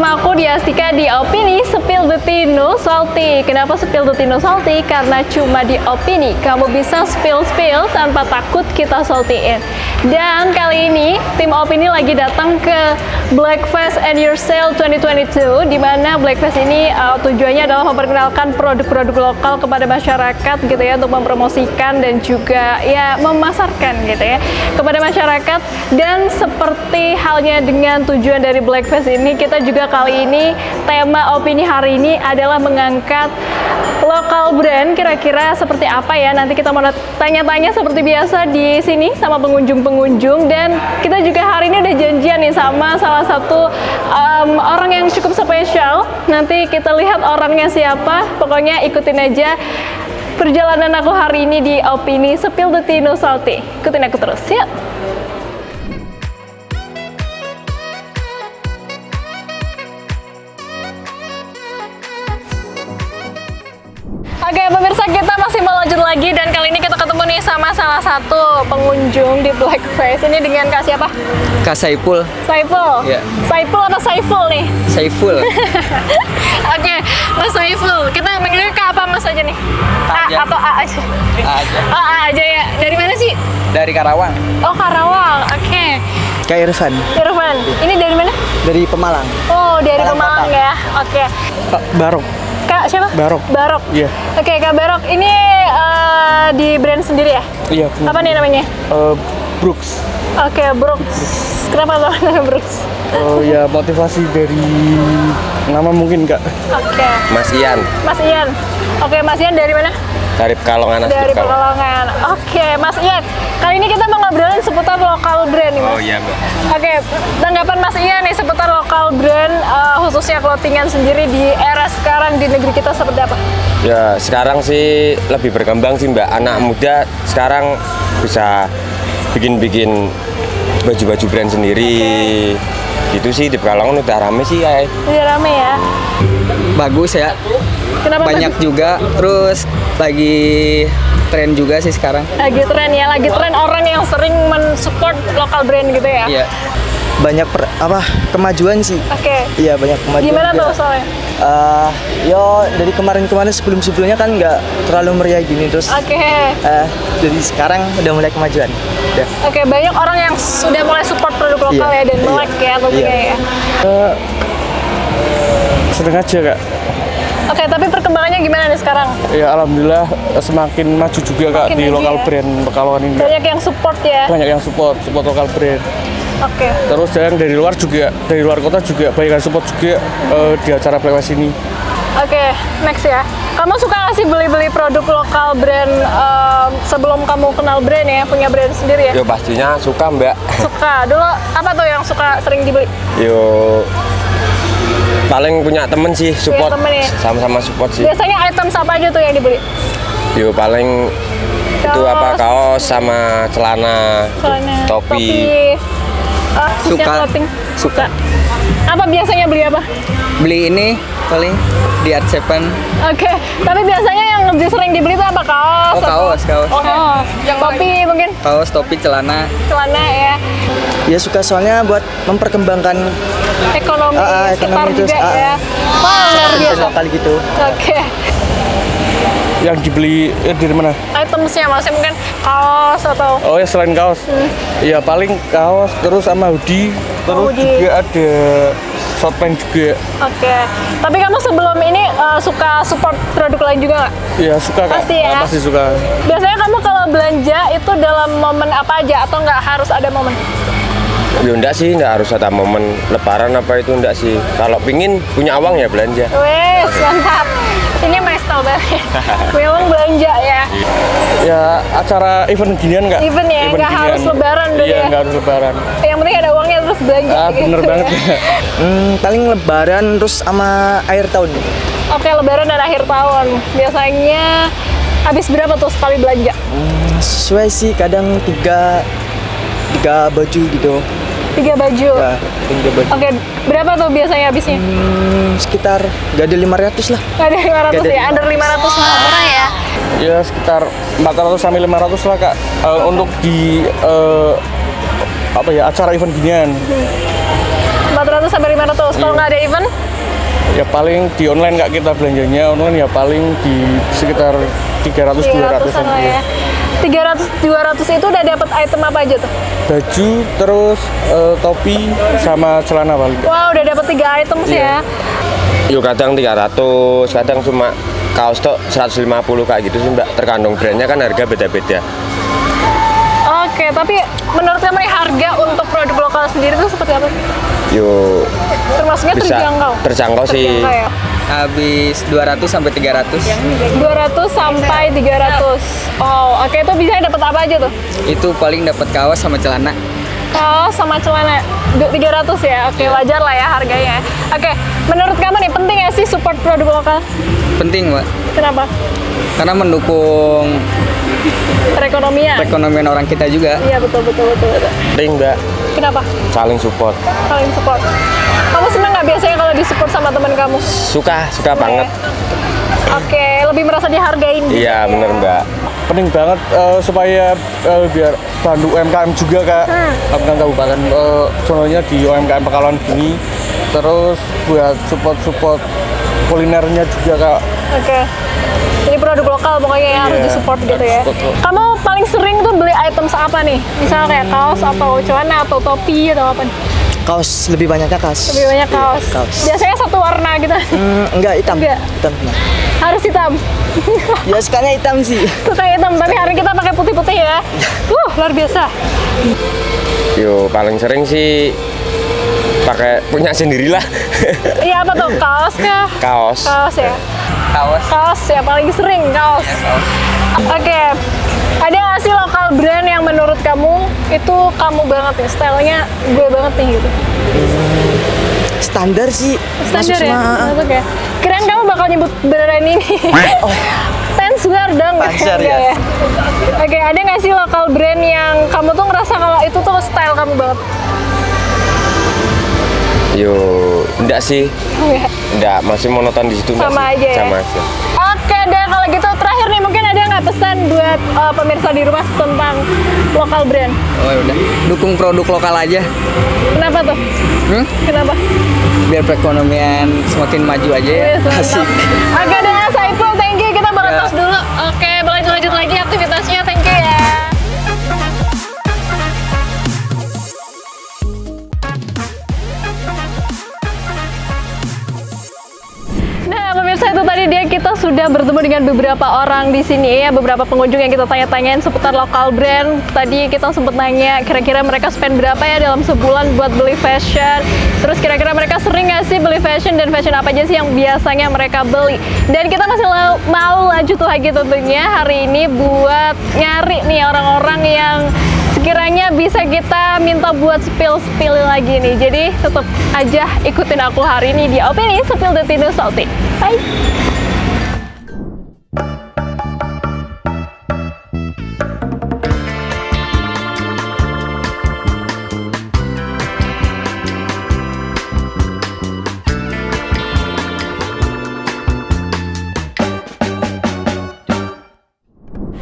sama aku Diastika di Opini Spill the Tea No Salty. Kenapa Spill the Tea No Salty? Karena cuma di Opini kamu bisa spill tanpa takut kita saltyin. Dan kali ini tim Opini lagi datang ke Blackfest Annual Sale 2022, di mana Blackfest ini tujuannya adalah memperkenalkan produk-produk lokal kepada masyarakat gitu ya, untuk mempromosikan dan juga ya memasarkan gitu ya kepada masyarakat. Dan seperti halnya dengan tujuan dari Blackfest ini, kita juga kali ini tema Opini hari ini adalah mengangkat lokal brand. Kira-kira seperti apa ya? Nanti kita mau tanya-tanya seperti biasa di sini sama pengunjung-pengunjung. Dan kita juga hari ini udah janjian nih sama salah satu orang yang cukup spesial. Nanti kita lihat orangnya siapa. Pokoknya ikutin aja perjalanan aku hari ini di Opini Spill the Tea No Salty. Ikutin aku terus, yuk! Oke pemirsa, kita masih mau lanjut lagi dan kali ini kita ketemu nih sama salah satu pengunjung di Blackfest. Ini dengan Kak siapa? Kak Saiful. Saiful? Iya. Saiful apa Saiful nih? Saiful. Oke, Mas Saiful. Kita manggilnya Kak apa Mas aja nih? A atau A aja? A aja. Oh, A aja ya. Dari mana sih? Dari Karawang. Oh, Karawang. Oke. Kak Irfan. Irfan. Ini dari mana? Dari Pemalang. Oh, dari Pemalang ya. Oke. Barok. Kak siapa? Barok. Barok. Iya. Oke, Kak Barok. Ini di brand sendiri ya? Iya. Apa nih namanya? Brooks. Oke, Brooks. Kenapa namanya Brooks? Oh ya, motivasi dari nama mungkin Kak. Oke. Mas Ian Mas Ian. Oke, Mas Ian dari mana? dari Pekalongan. Dari Pekalongan. Oke, Mas Ian. Kali ini kita mau ngobrolin seputar lokal brand nih, Mas. Oh iya Mbak. Oke, tanggapan Mas Ian nih seputar lokal brand, khususnya clothingan sendiri di era sekarang di negeri kita seperti apa? Ya sekarang sih lebih berkembang sih Mbak. Anak muda sekarang bisa bikin baju-baju brand sendiri. Gitu sih, di Pekalongan udah rame sih ya. Udah rame ya. Bagus ya. Kenapa Banyak bagus? juga. Terus lagi tren juga sih sekarang. Lagi tren ya, lagi tren orang yang sering mensupport lokal brand gitu ya. Iya. Banyak kemajuan sih. Oke. Iya, banyak kemajuan. Gimana juga. tuh soalnya? Yo dari kemarin-kemarin sebelumnya kan nggak terlalu meriah gini, terus Oke. jadi sekarang udah mulai kemajuan. Udah. Oke, banyak orang yang sudah mulai support produk lokal Iya, ya dan melek ya tentunya ya. Seneng aja Kak. Oke, tapi perkembangannya gimana nih sekarang? Ya alhamdulillah semakin maju juga Kak Makin di maju lokal ya. brand Pekalongan ini. Banyak yang support ya. Banyak yang support lokal brand. Oke. Terus yang dari luar juga, dari luar kota juga banyak yang support juga di acara Blackfest ini. Oke, next ya. Kamu suka nggak sih beli-beli produk lokal brand sebelum kamu kenal brand ya, punya brand sendiri ya? Yo pastinya suka Mbak. Suka. Dulu apa tuh yang suka sering dibeli? Yo paling punya temen sih support, temen ya? sama-sama support sih. Biasanya item apa aja tuh yang dibeli? Yo paling itu apa, kaos sama celana, Celana, topi. khususnya Suka. clothing. Suka. Apa biasanya beli apa? Beli ini paling di Art Seven. Oke, tapi biasanya yang lebih sering dibeli itu apa? Kaos? Oh, atau- kaos. Oh, topi mungkin? Kaos, topi, celana. Celana ya. Ya suka soalnya buat memperkembangkan Ekonomi sekitar ekonomi juga terus, ya. Wah, luar biasa. lokal gitu. Oke. Yang dibeli dari mana? Itemsnya maksudnya mungkin kaos atau Oh ya selain kaos. Ya paling kaos terus sama hoodie, terus hoodie. juga ada short pants juga. Oke. Tapi kamu sebelum ini suka support produk lain juga nggak? Ya suka Kak. Pasti ya? Pasti suka. Biasanya kamu kalau belanja itu dalam momen apa aja atau nggak harus ada momen? Yo enggak sih, enggak harus ada momen lebaran apa itu enggak sih. Kalau pingin punya uang ya belanja. Wes, mantap. Ini maestro banget. Memang belanja ya. Ya acara event ginian Kak. Event ya, nggak harus lebaran dulu Iya ya. nggak harus lebaran. Yang penting ada uangnya terus belanja. Bener gitu banget ya. ya. Paling lebaran terus sama akhir tahun. Oke, lebaran dan akhir tahun. Biasanya habis berapa tuh sekali belanja? Sesuai sih, kadang tiga baju gitu. 3 baju. Ya, 3 baju. Oke, berapa tuh biasanya habisnya? Sekitar gak ada 500 lah. Nggak ada 500 Nggak ada ya, under 500 mah murah ya. Ya sekitar 400 sampai 500 lah Kak. Untuk di acara event ginian. 400 sampai 500. Kalau nggak ada event? Ya paling di online nggak kita belanjanya, online ya paling di sekitar 300-200 lah ya. 300-200 itu udah dapat item apa aja tuh? Baju, terus topi, sama celana paling. Wow, udah dapat 3 item sih ya. Yuk kadang 300, kadang cuma kaos tuh 150 kayak gitu sih mbak. Tergantung brandnya kan harga beda-beda. Oke, tapi menurut kamu nih harga untuk produk lokal sendiri itu seperti apa? Yuk Termasuknya bisa terjangkau sih. Terjangkau ya? Habis 200 sampai 300. 200 sampai 300. Oh, oke, itu bisa dapat apa aja tuh? Itu paling dapat kaos sama celana. Kaos sama celana 300 ya. Oke, wajar lah ya harganya. Oke, menurut kamu nih penting ya sih support produk lokal? Penting, Mbak. Kenapa? Karena mendukung Perekonomian orang kita juga. Iya, betul. Ring mbak, Kenapa? saling support. Saling support. Kamu senang nggak biasanya kalau disupport sama teman kamu? Suka banget. Oke, lebih merasa dihargain gitu Iya ya? bener mbak. Penting banget supaya biar bantu UMKM juga kak. Kabupaten kabupaten contohnya di UMKM Pekalongan gini. Terus buat support kulinernya juga kak. Oke. Jadi produk lokal pokoknya yang harus Iya, disupport gitu ya. support. Kamu paling sering tuh beli item apa nih? Misalnya kayak kaos atau celana atau topi atau apa nih? Kaos lebih banyaknya kaos. Lebih banyak kaos. Kaos. Biasanya satu warna gitu. Enggak hitam. Enggak. Hitam. Nah. Harus hitam. Ya sukanya hitam sih. Suka hitam, tapi hari kita pakai putih-putih ya. Luar biasa. Yo paling sering sih pakai punya sendirilah. Iya, apa tuh? Kaos kah? Kaos. Kaos ya. Kaos. Kaos ya, paling sering kaos. Oke. Ada nggak sih lokal brand yang menurut kamu itu kamu banget nih, stylenya gue banget nih gitu? Standar sih. Standar Masuk ya? semua. Masuk ya? Kirain kamu bakal nyebut brand ini. Penswear dong. Penswear, Enggak ya. Oke, ada nggak sih lokal brand yang kamu tuh ngerasa kalau itu tuh style kamu banget? Yo enggak sih. Enggak. Enggak, masih monoton di situ. enggak Sama sih. aja ya? Sama aja. Oke deh, kalau gitu terakhir nih mungkin ada nggak pesan buat pemirsa di rumah tentang lokal brand? Oh, udah. Dukung produk lokal aja. Kenapa tuh? Kenapa? Biar perekonomian semakin maju aja ya. Yes, mantap. Asik. Oke deh, Saiful, thank you. Kita bakal Ya. tos dulu. Oke, lanjut lagi aktivitasnya. Thank you ya. Nah, pemirsa itu tadi kita sudah bertemu dengan beberapa orang di sini ya, beberapa pengunjung yang kita tanya-tanyain seputar lokal brand. Tadi kita sempat nanya kira-kira mereka spend berapa ya dalam sebulan buat beli fashion. Terus kira-kira mereka sering nggak sih beli fashion dan fashion apa aja sih yang biasanya mereka beli. Dan kita masih mau lanjut lagi tentunya hari ini buat nyari nih orang-orang yang sekiranya bisa kita minta buat spill lagi nih. Jadi tetap aja ikutin aku hari ini di Opini Spill the Tino Salty. Bye.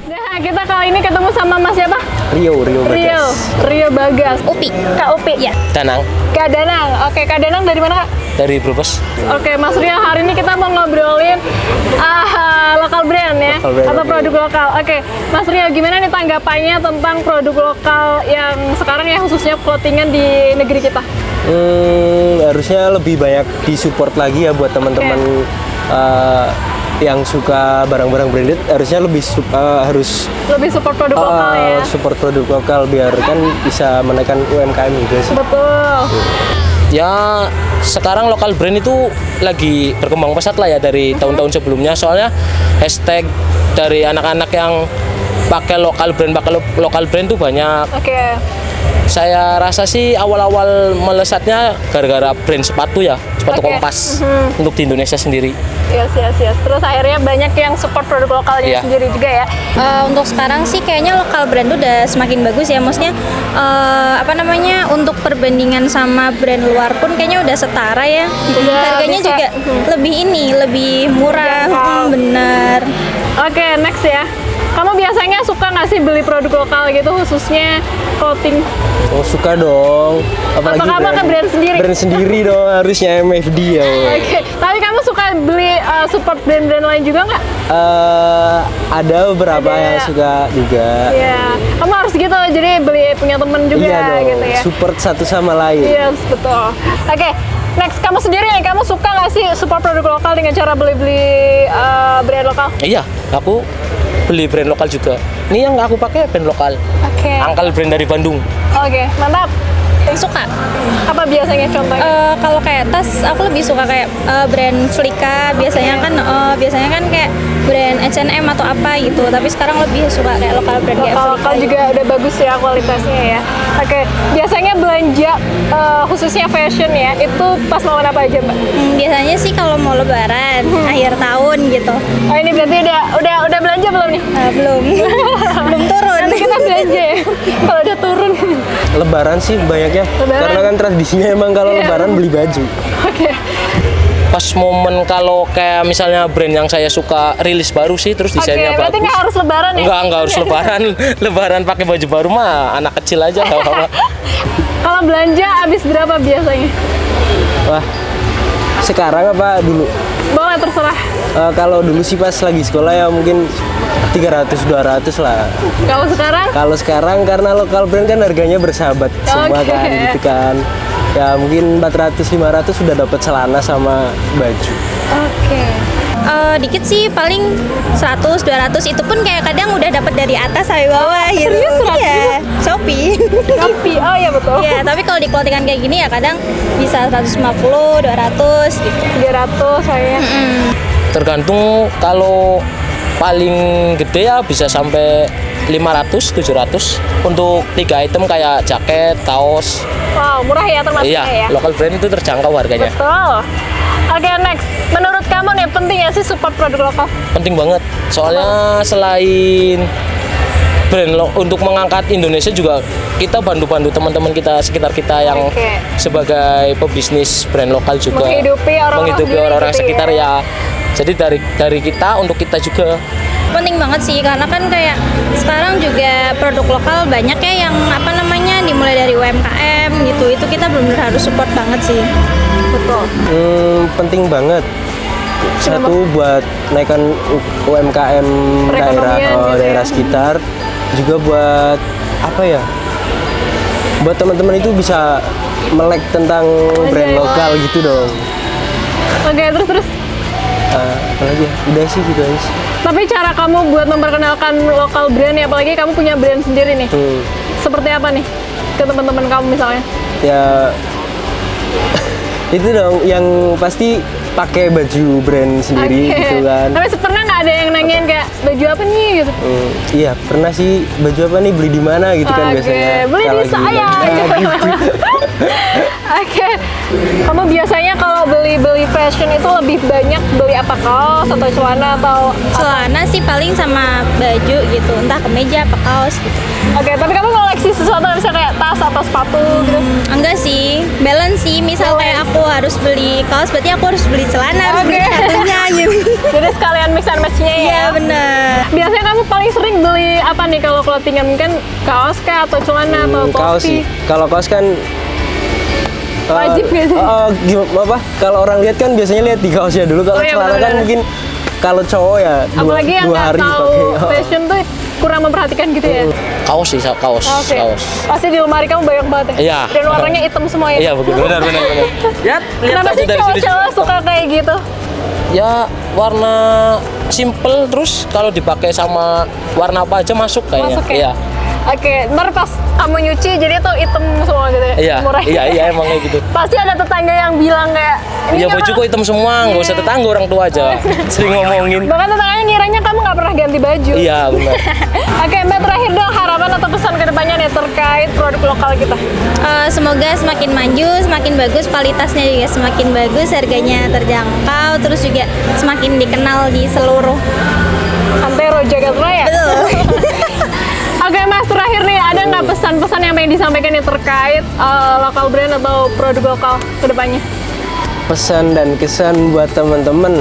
Nah, kita kali ini ketemu sama Mas siapa? Rio Rio Bagas. Upi. Kak Upi. Iya. Danang Kak Danang. Oke, Kak Danang dari mana, Kak? dari Brebes. Oke, Mas Rio, hari ini kita mau ngobrolin lokal brand ya, atau produk lokal. Oke, Mas Rio, gimana nih tanggapannya tentang produk lokal yang sekarang ya khususnya clothingan di negeri kita? Harusnya lebih banyak disupport lagi ya buat teman-teman yang suka barang-barang branded, harusnya harus Lebih support produk lokal ya. support produk lokal biar kan bisa menekan UMKM juga sih. Betul. Ya sekarang lokal brand itu lagi berkembang pesat lah ya dari tahun-tahun sebelumnya. Soalnya hashtag dari anak-anak yang pakai lokal brand tuh banyak. Oke. Saya rasa sih awal-awal melesatnya gara-gara brand sepatu ya, sepatu Oke. Kompas untuk di Indonesia sendiri. Yes. Terus akhirnya banyak yang support produk lokalnya Iya. sendiri juga ya. Untuk sekarang sih kayaknya lokal brand tuh udah semakin bagus ya. Maksudnya untuk perbandingan sama brand luar pun kayaknya udah setara ya. Harganya bisa. juga lebih murah. Terjangkau. Bener. Oke, next ya. Kamu biasanya suka nggak nggak sih beli produk lokal gitu, khususnya clothing? Oh, suka dong. Apalagi Apa kamu kan brand sendiri? Brand sendiri dong, harusnya MFD ya. Oke, tapi kamu suka beli support brand-brand lain juga nggak? Ada beberapa Ada. yang suka juga. Iya, kamu harus gitu, jadi beli punya temen juga Iya dong, gitu ya. support satu sama lain. Iya, betul. Oke, next kamu sendiri nih, kamu suka nggak sih support produk lokal dengan cara beli-beli brand lokal? Iya, aku beli brand lokal juga. Ini yang aku pakai brand lokal. Oke. Angkal brand dari Bandung. Oke, mantap. Suka. Apa biasanya contohnya? Kalau kayak tas, aku lebih suka kayak brand Flika. Biasanya kan kayak brand H&M atau apa gitu. Tapi sekarang lebih suka kayak lokal brand kayak Lokal Flika. juga udah bagus ya kualitasnya ya. Oke, biasanya belanja khususnya fashion ya, itu pas momen apa aja, Mbak? Biasanya sih kalau mau Lebaran, akhir tahun gitu. Oh, ini berarti udah belanja belum nih? Belum, belum turun. Nanti kita belanja ya. Kalau udah turun. Lebaran sih banyaknya. Lebaran. Karena kan tradisinya emang kalau Iya. lebaran beli baju. Oke. Pas momen kalau kayak misalnya brand yang saya suka rilis baru sih, terus Oke, desainnya berarti bagus. nggak harus lebaran ya? Enggak harus lebaran. Lebaran pakai baju baru mah anak kecil aja nggak apa-apa. Kalau belanja habis berapa biasanya? Wah, sekarang apa dulu? Boleh terserah. Kalau dulu sih pas lagi sekolah ya mungkin 300-200 lah. Kalau sekarang? Kalau sekarang karena lokal brand kan harganya bersahabat semua Oke. kan gitu kan. Ya mungkin 400-500 sudah dapat celana sama baju. Oke. Dikit sih paling 100-200 itu pun kayak kadang udah dapat dari atas sampai bawah gitu. serius 100? Iya, Shopee. Shopee, oh iya betul. Iya, tapi kalau di clothingan kayak gini ya kadang bisa 150, 200 gitu. 300 saya. Tergantung, kalau paling gede ya bisa sampai 500-700 untuk 3 item kayak jaket, kaos. Wow, murah ya termasuknya Iya, ya. lokal brand itu terjangkau harganya. Betul. Oke, next. Menurut kamu nih penting ya sih support produk lokal? Penting banget. Soalnya selain untuk mengangkat Indonesia juga kita bantu-bantu teman-teman kita sekitar kita yang Oke. sebagai pebisnis brand lokal juga Menghidupi orang-orang sendiri orang-orang gitu sekitar ya. ya. Jadi dari kita untuk kita juga. Penting banget sih karena kan kayak sekarang juga produk lokal banyak ya yang apa namanya dimulai dari UMKM gitu. Itu kita benar-benar harus support banget sih. Betul. Penting banget. Satu buat naikkan UMKM daerah Perekonomian gitu ya. daerah sekitar, juga buat apa ya? Buat teman-teman itu bisa melek tentang brand lokal gitu dong. Oke, terus. Apalagi ya? Udah sih gitu aja sih. Tapi cara kamu buat memperkenalkan lokal brand ya, apalagi kamu punya brand sendiri nih. Seperti apa nih ke teman-teman kamu misalnya? Ya itu dong yang pasti pakai baju brand sendiri Oke. gitu kan. Tapi pernah nggak ada yang nanyain kayak baju apa nih gitu? Iya, pernah sih baju apa nih beli di mana gitu kan Oke, biasanya. beli Kalau di lagi saya. gitu. Oke. Kamu biasanya kalau beli fashion itu lebih banyak beli apa, kaos atau celana atau Celana sih paling sama baju gitu, entah kemeja apa kaos gitu. Oke, tapi kamu koleksi sesuatu misalnya kayak tas atau sepatu gitu? Enggak sih, balance sih. Misal kayak aku harus beli kaos, berarti aku harus beli celana, harus beli Oke. sepatunya gitu. Jadi sekalian mix and match-nya ya? Iya benar. Biasanya kamu paling sering beli apa nih kalau clothingan, mungkin kaos kah atau celana atau Kaos topi? sih. Kalau kaos kan Wajib nggak sih? gimana apa? Kalau orang lihat kan biasanya lihat di kaosnya dulu. Kalau Oh, iya, celana kan benar-benar. mungkin kalau cowok ya Apalagi yang dua nggak hari tahu pakai. fashion tuh kurang memperhatikan gitu ya? Kaos sih, kaos. Oke. Kaos. Pasti di lemari kamu banyak banget ya? Iya. Dan warnanya hitam semua ya? Iya, benar. Ya, lihat Kenapa aja sih dari sini. cowok-cowok suka kayak gitu? Ya, warna simple, terus kalau dipakai sama warna apa aja masuk kayaknya. Masuk ya? Iya. Oke, ntar pas kamu nyuci jadi tuh hitam semua gitu ya? Iya, Murah. iya emang kayak gitu. Pasti ada tetangga yang bilang kayak ini Ya kenapa- bajuku hitam semua, nggak usah tetangga, orang tua aja. Sering ngomongin. Bahkan tetangganya ngiranya kamu nggak pernah ganti baju. Iya, benar. Oke, Mbak, terakhir dong harapan atau pesan ke depannya nih terkait produk lokal kita. Semoga semakin maju, semakin bagus, kualitasnya juga semakin bagus, harganya terjangkau, terus juga semakin dikenal di seluruh. Antero Jagat Raya. Betul. Oke, Mas, terakhir nih ada nggak pesan-pesan yang pengen disampaikan nih terkait lokal brand atau produk lokal ke depannya? Pesan dan kesan buat teman-teman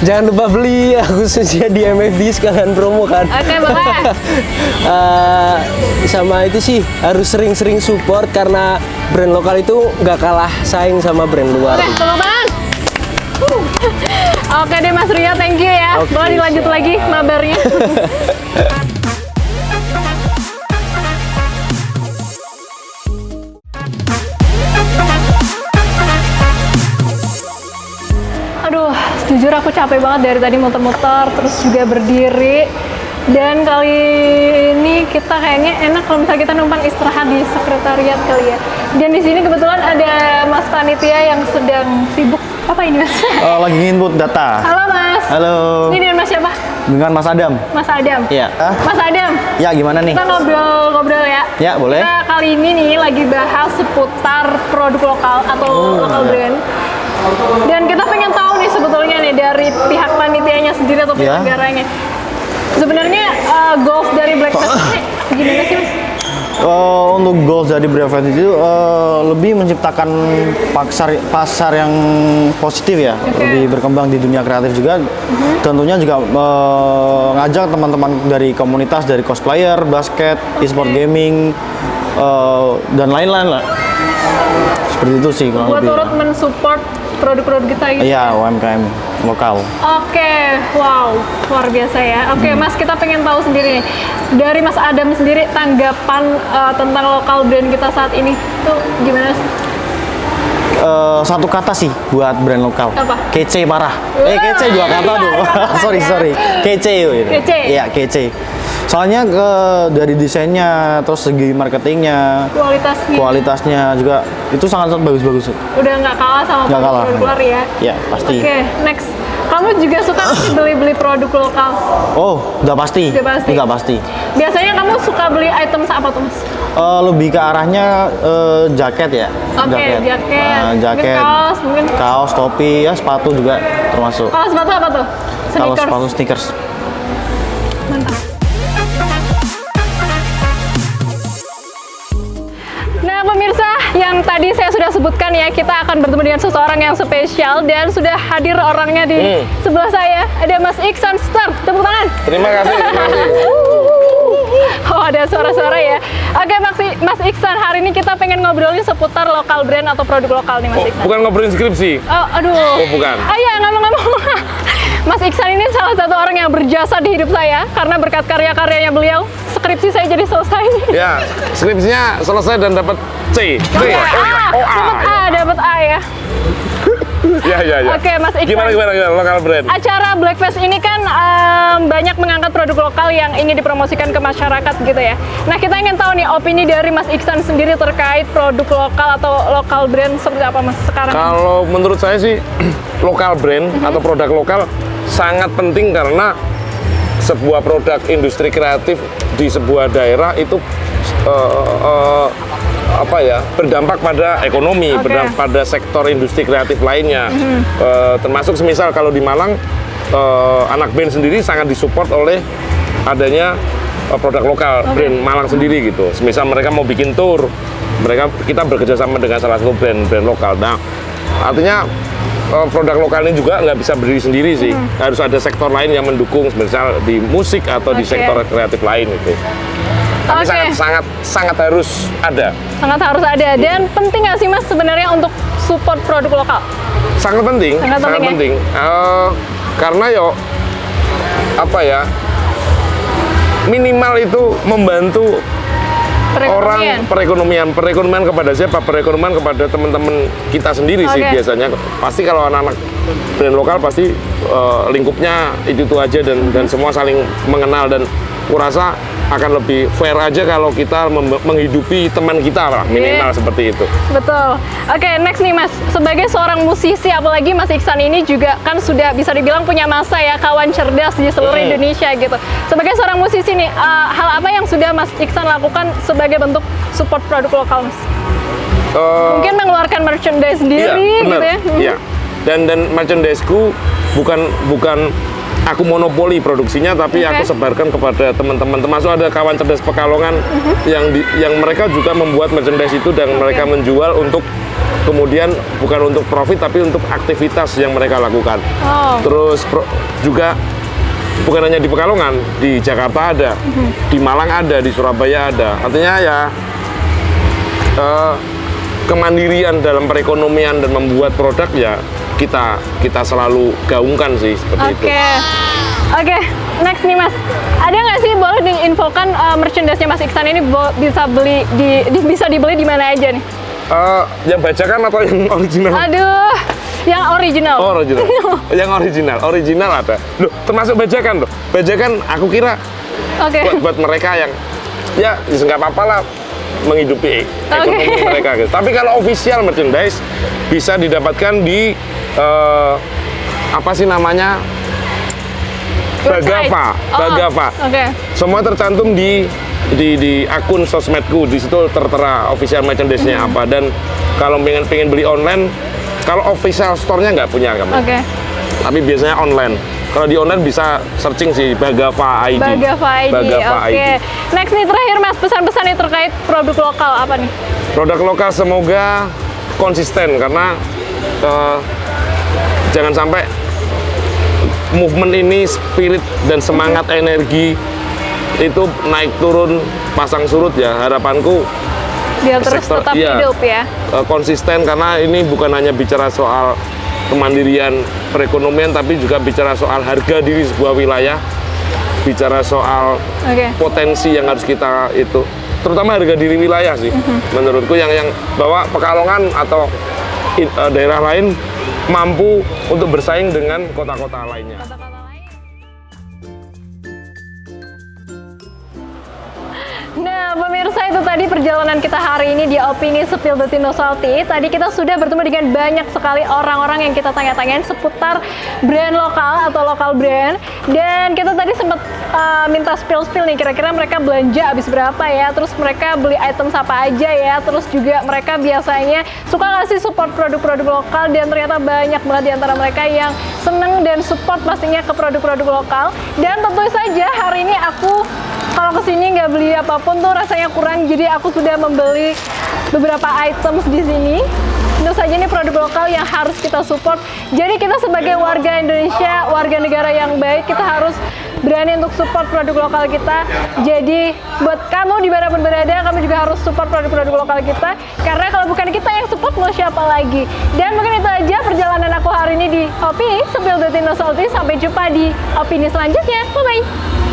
Jangan lupa beli khususnya di MFD sekalian promo kan. Oke, boleh. Sama itu sih harus sering-sering support karena brand lokal itu nggak kalah saing sama brand luar. Oke, tepuk tangan. Oke deh Mas Rio, thank you ya. Oke, Boleh dilanjut lagi mabarnya. Aduh, jujur aku capek banget dari tadi muter-muter, terus juga berdiri. Dan kali ini kita kayaknya enak kalau misalnya kita numpang istirahat di sekretariat kali ya. Dan di sini kebetulan ada Mas Panitia yang sedang sibuk. Apa ini Mas? Lagi input data. Halo Mas. Halo. Ini dengan Mas siapa? Dengan Mas Adam. Mas Adam. Iya. Mas Adam. Ya gimana nih? Kita ngobrol-ngobrol ya. Ya, boleh. Kita kali ini nih lagi bahas seputar produk lokal atau lokal brand. Dan kita pengen tahu nih sebetulnya nih dari pihak panitianya sendiri atau Ya. penyelenggaranya. Sebenarnya goals dari Black Fest ini gimana sih Mas? Untuk goals dari Brevet itu lebih menciptakan pasar yang positif ya, lebih berkembang di dunia kreatif juga. Tentunya juga ngajak teman-teman dari komunitas, dari cosplayer, basket, e-sport gaming, dan lain-lain lah. Seperti itu sih kurang Buat lebih. turut mensupport produk-produk kita gitu. Iya, UMKM lokal. Oke, wow, luar biasa ya. Oke, Mas, kita pengen tahu sendiri nih, dari Mas Adam sendiri tanggapan tentang lokal brand kita saat ini tuh gimana sih? Satu kata sih buat brand lokal. Apa? Kece parah. Kece dua kata iya, tuh. dua kata sorry. ya. Kece. Kece. Iya, kece. Soalnya dari desainnya, terus segi marketingnya, kualitasnya juga itu sangat bagus-bagus. Udah nggak kalah sama Nggak kalah. produk luar ya? Ya, pasti. Oke, next. Kamu juga suka beli-beli produk lokal? Oh, udah pasti. Udah pasti. Biasanya kamu suka beli item apa tuh, Mas? Lebih ke arahnya jaket ya. Oke, jaket. Nah, jaket. Mungkin Kaos, topi, ya sepatu juga termasuk. kalau sepatu apa tuh? Kalau Sneakers. sepatu sneakers. Mantap. Nah pemirsa, yang tadi saya sudah sebutkan ya, kita akan bertemu dengan seseorang yang spesial dan sudah hadir orangnya di sebelah saya. Ada Mas Iksan Star, tepuk tangan. Terima kasih. Oh, ada suara-suara ya. Oke Mas Iksan, hari ini kita pengen ngobrolin seputar lokal brand atau produk lokal nih Mas Iksan. Bukan ngobrolin skripsi. Oh, aduh. Oh, bukan. Iya, ngomong-ngomong. Mas Iksan ini salah satu orang yang berjasa di hidup saya karena berkat karya-karyanya beliau, skripsi saya jadi selesai. Ya, skripsinya selesai dan dapat C. Dapat A ya. Ya. Oke, Mas Iksan. Gimana lokal brand? Acara Black Fest ini kan banyak mengangkat produk lokal yang ingin dipromosikan ke masyarakat gitu ya. Nah, kita ingin tahu nih opini dari Mas Iksan sendiri terkait produk lokal atau lokal brand seperti apa Mas sekarang? Kalau menurut saya sih lokal brand atau produk lokal sangat penting karena sebuah produk industri kreatif di sebuah daerah itu berdampak pada ekonomi, berdampak pada sektor industri kreatif lainnya. Termasuk semisal kalau di Malang anak band sendiri sangat disupport oleh adanya produk lokal brand Malang sendiri gitu. Semisal mereka mau bikin tour, kita bekerja sama dengan salah satu brand lokal. Nah, artinya produk lokal ini juga nggak bisa berdiri sendiri sih. Harus ada sektor lain yang mendukung, misal di musik atau di sektor kreatif lain itu. Tapi sangat harus ada. Sangat harus ada. Dan penting nggak sih Mas sebenarnya untuk support produk lokal? Sangat penting. Sangat penting. Karena minimal itu membantu perekonomian kepada siapa? Perekonomian kepada teman-teman kita sendiri sih biasanya. Pasti kalau anak-anak brand lokal pasti lingkupnya itu aja dan semua saling mengenal, dan kurasa akan lebih fair aja kalau kita menghidupi teman kita lah, minimal seperti itu. Betul. Oke, next nih Mas, sebagai seorang musisi, apalagi Mas Iksan ini juga kan sudah bisa dibilang punya masa ya, kawan cerdas di seluruh Indonesia gitu. Sebagai seorang musisi nih, hal apa yang sudah Mas Iksan lakukan sebagai bentuk support produk lokal Mas? Mungkin mengeluarkan merchandise sendiri gitu ya? Iya. Dan merchandise-ku bukan aku monopoli produksinya, tapi aku sebarkan kepada teman-teman. Termasuk ada kawan cerdas Pekalongan yang mereka juga membuat merchandise itu dan mereka menjual untuk kemudian bukan untuk profit tapi untuk aktivitas yang mereka lakukan. Oh. Terus juga bukan hanya di Pekalongan, di Jakarta ada, di Malang ada, di Surabaya ada. Artinya ya kemandirian dalam perekonomian dan membuat produk ya kita selalu gaungkan sih seperti itu. Oke, next nih Mas. Ada nggak sih boleh diinfokan merchandise-nya Mas Iksan ini bisa dibeli di mana aja nih? Yang bajakan atau yang original? Aduh, yang original. Oh, original. Yang original ada. Loh, termasuk bajakan loh. Bajakan aku kira buat mereka yang ya nggak apa-apa lah menghidupi ekonomi mereka gitu. Tapi kalau official merchandise bisa didapatkan di apa sih namanya? Bagava. Semua tercantum di akun sosmedku. Di situ tertera official merchandise-nya apa. Dan kalau pengen beli online, kalau official store-nya nggak punya kami. Tapi biasanya online. Kalau di online bisa searching sih Bagava ID. Oke. Next nih terakhir Mas, pesan-pesan nih terkait produk lokal apa nih? Produk lokal semoga konsisten karena jangan sampai movement ini spirit dan semangat energi itu naik turun pasang surut ya. Harapanku biar terus tetap hidup ya. Konsisten karena ini bukan hanya bicara soal kemandirian perekonomian tapi juga bicara soal harga diri sebuah wilayah, bicara soal potensi yang harus kita itu, terutama harga diri wilayah sih. Menurutku yang bahwa Pekalongan atau daerah lain mampu untuk bersaing dengan kota-kota lainnya. Nah, pemirsa, itu tadi perjalanan kita hari ini di Opini Spill the Tea No Salty. Tadi kita sudah bertemu dengan banyak sekali orang-orang yang kita tanya-tanyain seputar brand lokal atau lokal brand. Dan kita tadi sempat minta spill-spill nih, kira-kira mereka belanja habis berapa ya, terus mereka beli item apa aja ya, terus juga mereka biasanya suka ngasih support produk-produk lokal, dan ternyata banyak banget di antara mereka yang seneng dan support pastinya ke produk-produk lokal. Dan tentu saja hari ini aku kalau kesini nggak beli apapun tuh rasanya kurang, jadi aku sudah membeli beberapa items di sini. Tentu saja ini produk lokal yang harus kita support. Jadi kita sebagai warga Indonesia, warga negara yang baik, kita harus berani untuk support produk lokal kita. Jadi buat kamu dimanapun berada, kamu juga harus support produk-produk lokal kita. Karena kalau bukan kita yang support, mau siapa lagi? Dan mungkin itu aja perjalanan aku hari ini di Opini Spill the Tea No Salty. Sampai jumpa di Opini selanjutnya. Bye-bye!